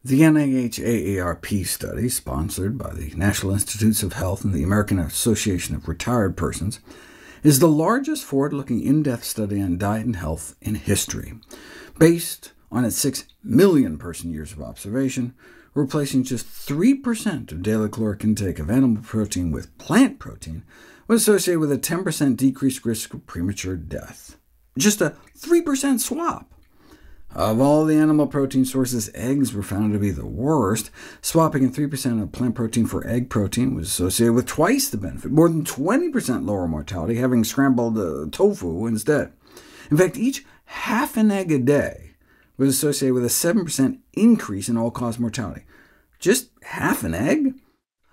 The NIH-AARP study, sponsored by the National Institutes of Health and the American Association of Retired Persons, is the largest forward-looking in-depth study on diet and health in history. Based on its 6 million person-years of observation, replacing just 3% of daily caloric intake of animal protein with plant protein was associated with a 10% decreased risk of premature death. Just a 3% swap. Of all the animal protein sources, eggs were found to be the worst. Swapping in 3% of plant protein for egg protein was associated with twice the benefit, more than 20% lower mortality, having scrambled tofu instead. In fact, each half an egg a day was associated with a 7% increase in all-cause mortality. Just half an egg?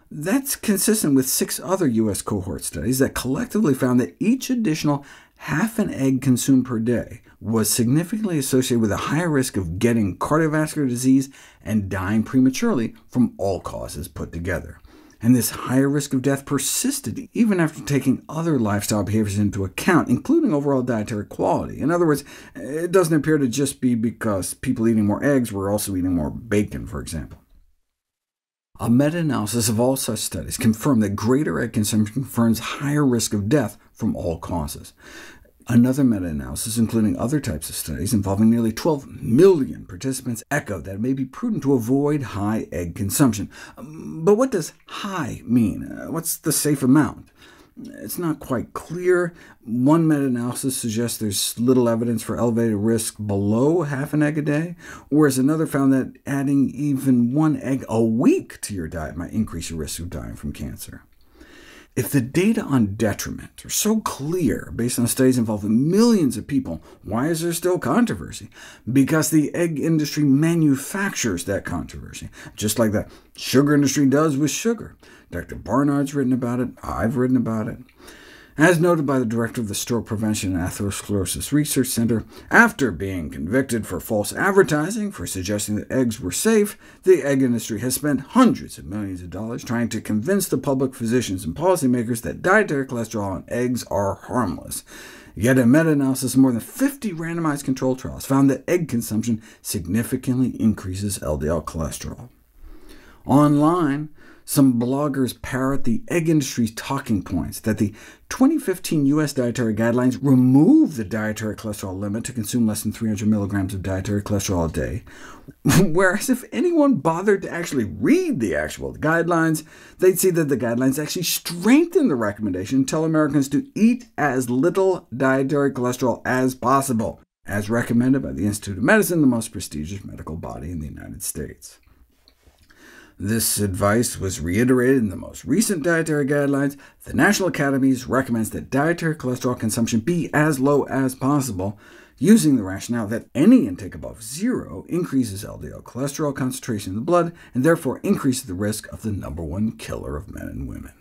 That's consistent with 6 other U.S. cohort studies that collectively found that each additional half an egg consumed per day was significantly associated with a higher risk of getting cardiovascular disease and dying prematurely from all causes put together. And this higher risk of death persisted even after taking other lifestyle behaviors into account, including overall dietary quality. In other words, it doesn't appear to just be because people eating more eggs were also eating more bacon, for example. A meta-analysis of all such studies confirmed that greater egg consumption confirms higher risk of death from all causes. Another meta-analysis, including other types of studies involving nearly 12 million participants, echoed that it may be prudent to avoid high egg consumption. But what does high mean? What's the safe amount? It's not quite clear. One meta-analysis suggests there's little evidence for elevated risk below half an egg a day, whereas another found that adding even 1 egg a week to your diet might increase your risk of dying from cancer. If the data on detriment are so clear based on studies involving millions of people, why is there still controversy? Because the egg industry manufactures that controversy, just like the sugar industry does with sugar. Dr. Barnard's written about it, I've written about it. As noted by the director of the Stroke Prevention and Atherosclerosis Research Center, after being convicted for false advertising for suggesting that eggs were safe, the egg industry has spent hundreds of millions of dollars trying to convince the public, physicians, and policymakers that dietary cholesterol and eggs are harmless. Yet a meta-analysis of more than 50 randomized controlled trials found that egg consumption significantly increases LDL cholesterol. Online, some bloggers parrot the egg industry's talking points that the 2015 U.S. dietary guidelines remove the dietary cholesterol limit to consume less than 300 milligrams of dietary cholesterol a day, whereas if anyone bothered to actually read the actual guidelines, they'd see that the guidelines actually strengthen the recommendation and tell Americans to eat as little dietary cholesterol as possible, as recommended by the Institute of Medicine, the most prestigious medical body in the United States. This advice was reiterated in the most recent dietary guidelines. The National Academies recommends that dietary cholesterol consumption be as low as possible, using the rationale that any intake above 0 increases LDL cholesterol concentration in the blood, and therefore increases the risk of the #1 killer of men and women.